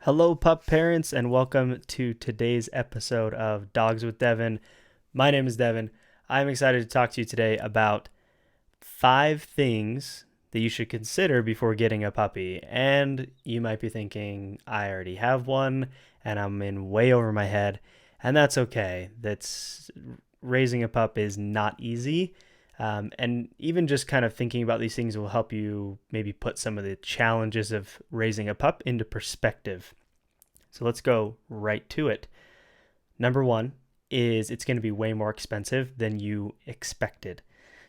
Hello, pup parents, and welcome to today's episode of Dogs with Devin. My name is Devin. I'm excited to talk to you today about 5 things that you should consider before getting a puppy. And you might be thinking, I already have one, and I'm in way over my head, and that's okay. That's raising a pup is not easy. And even just kind of thinking about these things will help you maybe put some of the challenges of raising a pup into perspective. So let's go right to it. Number one is it's going to be way more expensive than you expected.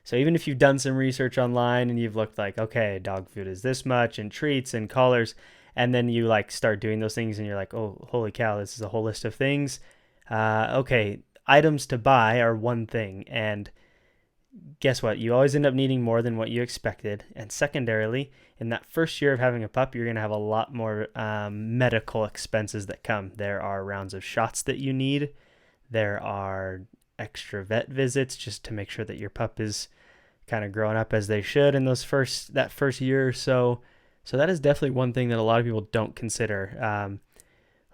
So even if you've done some research online and you've looked like, okay, dog food is this much and treats and collars, and then you like start doing those things and you're like, oh, holy cow, this is a whole list of things. Okay, items to buy are one thing, and guess what? You always end up needing more than what you expected. And secondarily, in that first year of having a pup, you're going to have a lot more medical expenses that come. There are rounds of shots that you need. There are extra vet visits just to make sure that your pup is kind of growing up as they should in that first year or so. So that is definitely one thing that a lot of people don't consider.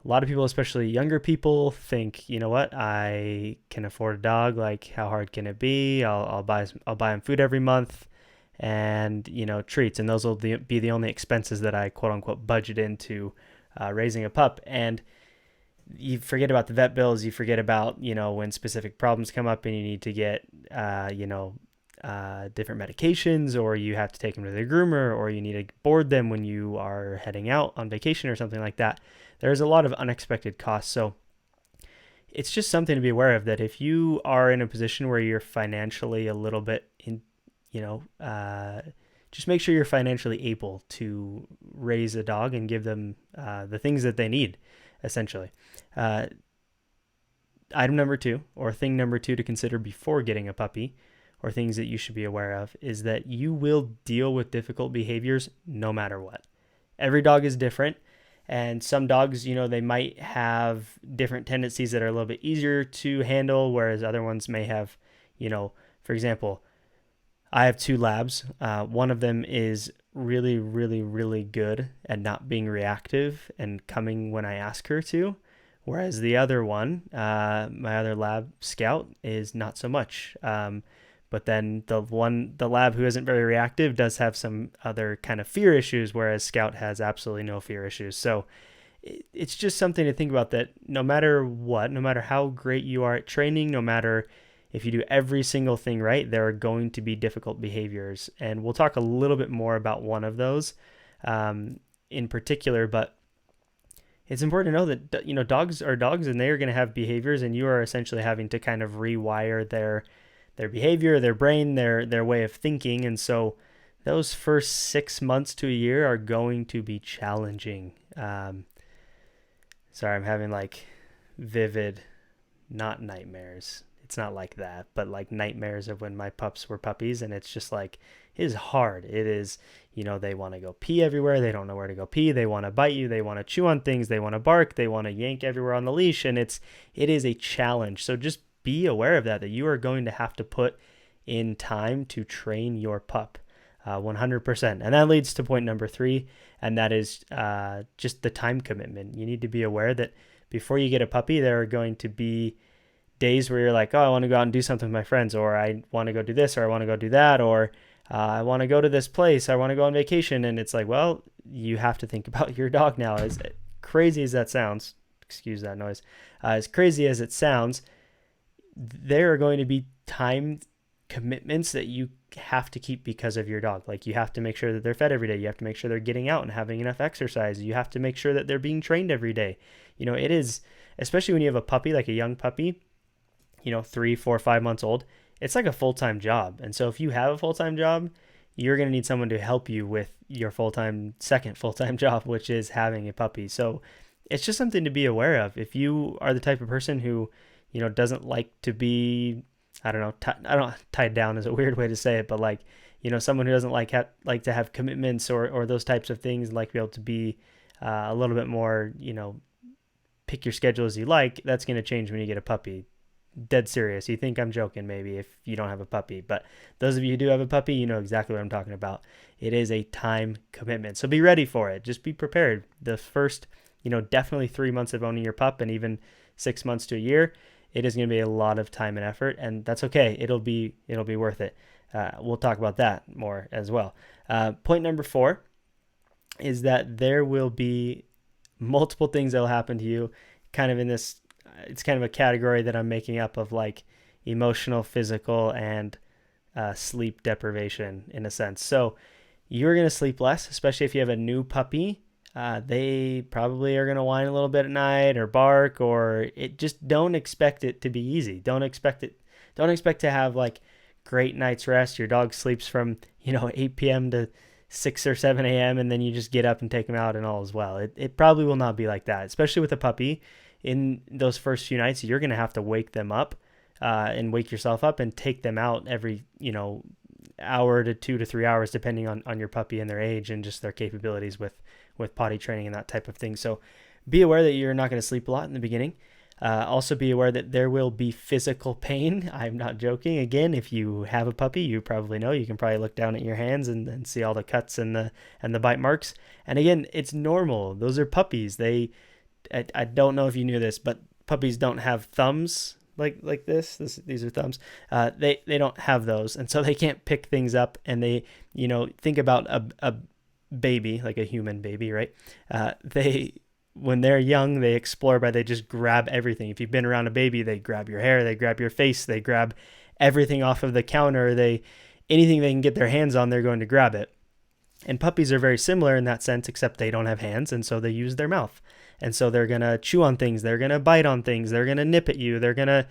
A lot of people, especially younger people, think, you know what, I can afford a dog. Like, how hard can it be? I'll buy him food every month, and treats, and those will be the only expenses that I quote unquote budget into raising a pup. And you forget about the vet bills. You forget about when specific problems come up and you need to get different medications, or you have to take them to the groomer, or you need to board them when you are heading out on vacation or something like that. There's a lot of unexpected costs. So it's just something to be aware of, that if you are in a position where you're financially a little bit just make sure you're financially able to raise a dog and give them the things that they need, essentially. Uh, Item number two, or thing number two to consider before getting a puppy, or things that you should be aware of, is that you will deal with difficult behaviors no matter what. Every dog is different, and some dogs, they might have different tendencies that are a little bit easier to handle, whereas other ones may have, for example, I have 2 labs. One of them is really, really, really good at not being reactive and coming when I ask her to, whereas the other one, my other lab, Scout, is not so much. But then the lab who isn't very reactive does have some other kind of fear issues, whereas Scout has absolutely no fear issues. So it's just something to think about, that no matter what, no matter how great you are at training, no matter if you do every single thing right, there are going to be difficult behaviors. And we'll talk a little bit more about one of those in particular, but it's important to know that, dogs are dogs and they are going to have behaviors, and you are essentially having to kind of rewire their behavior, their brain, their way of thinking. And so those first 6 months to a year are going to be challenging. Sorry, I'm having like vivid, not nightmares. It's not like that, but like nightmares of when my pups were puppies. And it's just like, it is hard. It is, they want to go pee everywhere. They don't know where to go pee. They want to bite you. They want to chew on things. They want to bark. They want to yank everywhere on the leash. And it is a challenge. So just be aware of that you are going to have to put in time to train your pup 100%. And that leads to point number 3, and that is just the time commitment. You need to be aware that before you get a puppy, there are going to be days where you're like, oh, I want to go out and do something with my friends, or I want to go do this, or I want to go do that, or I want to go to this place, I want to go on vacation. And it's like, well, you have to think about your dog now. As crazy as that sounds, excuse that noise, as crazy as it sounds, there are going to be time commitments that you have to keep because of your dog. Like, you have to make sure that they're fed every day. You have to make sure they're getting out and having enough exercise. You have to make sure that they're being trained every day. It is, especially when you have a puppy, like a young puppy, 3, 4, 5 months old, it's like a full-time job. And so if you have a full-time job, you're going to need someone to help you with your second full-time job, which is having a puppy. So it's just something to be aware of. If you are the type of person who doesn't like to be, I don't know, tied down is a weird way to say it, but like, someone who doesn't like to have commitments or those types of things, like be able to be a little bit more, pick your schedule as you like, that's going to change when you get a puppy. Dead serious. You think I'm joking maybe if you don't have a puppy, but those of you who do have a puppy, you know exactly what I'm talking about. It is a time commitment. So be ready for it. Just be prepared. The first definitely 3 months of owning your pup and even 6 months to a year, it is going to be a lot of time and effort, and that's okay. It'll be worth it. We'll talk about that more as well. Point number 4 is that there will be multiple things that will happen to you, kind of in this. It's kind of a category that I'm making up of like emotional, physical, and sleep deprivation in a sense. So you're going to sleep less, especially if you have a new puppy. They probably are going to whine a little bit at night or bark, or it just don't expect it to be easy. Don't expect it. Don't expect to have like great night's rest. Your dog sleeps from 8 p.m. to 6 or 7 a.m. and then you just get up and take them out and all is well. It probably will not be like that, especially with a puppy. In those first few nights, you're going to have to wake them up and wake yourself up and take them out every hour to 2 to 3 hours, depending on your puppy and their age and just their capabilities with potty training and that type of thing. So be aware that you're not going to sleep a lot in the beginning. Also be aware that there will be physical pain. I'm not joking. Again, if you have a puppy, you probably know. You can probably look down at your hands and see all the cuts and the bite marks. And again, it's normal. Those are puppies. I don't know if you knew this, but puppies don't have thumbs like this. These are thumbs. They don't have those, and so they can't pick things up. And they, think about a baby, like a human baby, right? When they're young, they explore they just grab everything. If you've been around a baby, they grab your hair, they grab your face, they grab everything off of the counter. Anything they can get their hands on, they're going to grab it. And puppies are very similar in that sense, except they don't have hands, and so they use their mouth. And so they're going to chew on things, they're going to bite on things, they're going to nip at you, they're going to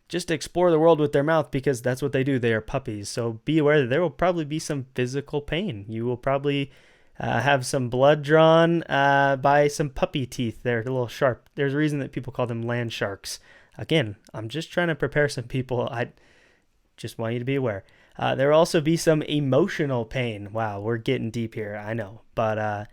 just explore the world with their mouth because that's what they do. They are puppies. So be aware that there will probably be some physical pain. You will probably have some blood drawn by some puppy teeth. They're a little sharp. There's a reason that people call them land sharks. Again, I'm just trying to prepare some people. I just want you to be aware. There will also be some emotional pain. Wow, we're getting deep here, I know. But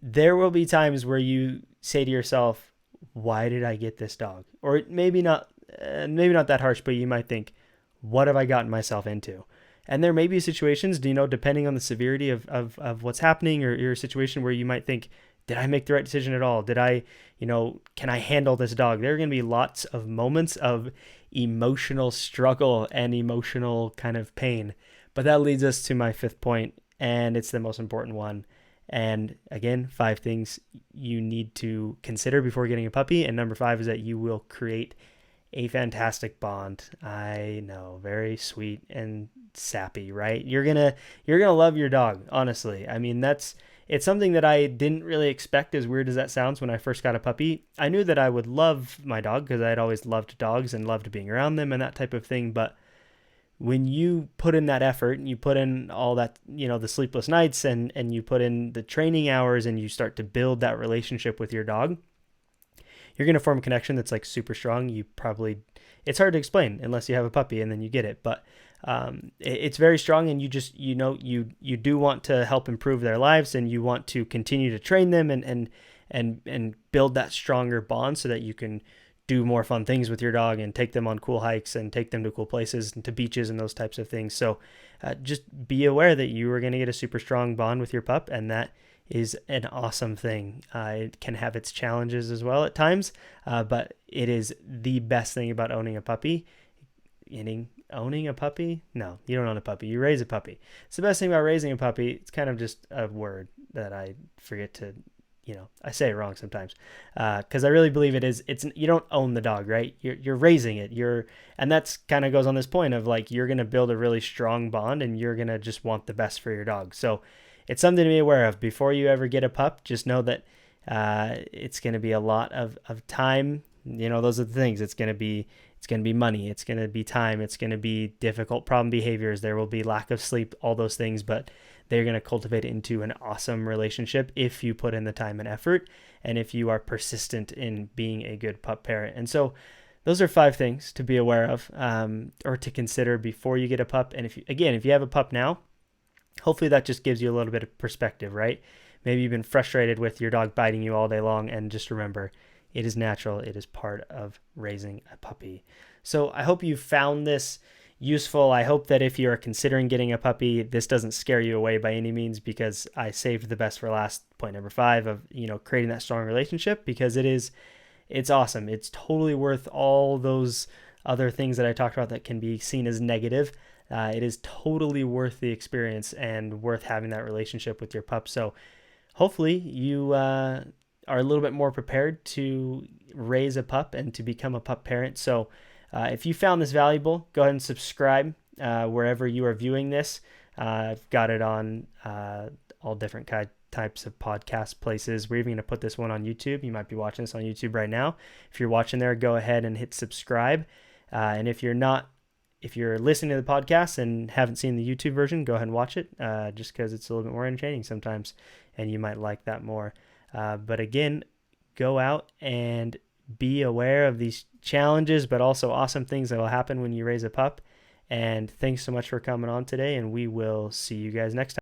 there will be times where you say to yourself, why did I get this dog? Or maybe not that harsh, but you might think, what have I gotten myself into? And there may be situations, depending on the severity of what's happening or your situation, where you might think, did I make the right decision at all? Did I, can I handle this dog? There are going to be lots of moments of emotional struggle and emotional kind of pain. But that leads us to my 5th point, and it's the most important one. And again, 5 things you need to consider before getting a puppy. And number 5 is that you will create a fantastic bond. I know, very sweet and sappy, right? You're gonna love your dog, honestly. I mean, it's something that I didn't really expect, as weird as that sounds. When I first got a puppy, I knew that I would love my dog because I'd always loved dogs and loved being around them and that type of thing. But when you put in that effort and you put in all that, the sleepless nights and you put in the training hours and you start to build that relationship with your dog, you're going to form a connection that's like super strong. It's hard to explain unless you have a puppy and then you get it, but it's very strong, and you just, you do want to help improve their lives, and you want to continue to train them and build that stronger bond so that you can do more fun things with your dog and take them on cool hikes and take them to cool places and to beaches and those types of things. So just be aware that you are going to get a super strong bond with your pup, and that is an awesome thing. It can have its challenges as well at times, but it is the best thing about owning a puppy. Owning a puppy? No, you don't own a puppy. You raise a puppy. It's the best thing about raising a puppy. It's kind of just a word that I forget to, I say it wrong sometimes, because I really believe it's you don't own the dog, right? You're raising it. And that's kind of goes on this point of like, you're going to build a really strong bond, and you're going to just want the best for your dog. So it's something to be aware of before you ever get a pup. Just know that it's going to be a lot of time. Those are the things. It's going to be money. It's going to be time. It's going to be difficult problem behaviors. There will be lack of sleep, all those things, but they're going to cultivate into an awesome relationship if you put in the time and effort, and if you are persistent in being a good pup parent. And so those are 5 things to be aware of, or to consider before you get a pup. And if you have a pup now, hopefully that just gives you a little bit of perspective, right? Maybe you've been frustrated with your dog biting you all day long, and just remember, it is natural. It is part of raising a puppy. So I hope you found this, useful. I hope that if you're considering getting a puppy, this doesn't scare you away by any means, because I saved the best for last. Point number 5 of, creating that strong relationship, because it's awesome. It's totally worth all those other things that I talked about that can be seen as negative. It is totally worth the experience and worth having that relationship with your pup. So hopefully you are a little bit more prepared to raise a pup and to become a pup parent. So if you found this valuable, go ahead and subscribe wherever you are viewing this. I've got it on all different types of podcast places. We're even going to put this one on YouTube. You might be watching this on YouTube right now. If you're watching there, go ahead and hit subscribe. And if you're listening to the podcast and haven't seen the YouTube version, go ahead and watch it, just because it's a little bit more entertaining sometimes, and you might like that more. But again, go out and be aware of these challenges, but also awesome things that will happen when you raise a pup. And thanks so much for coming on today, and we will see you guys next time.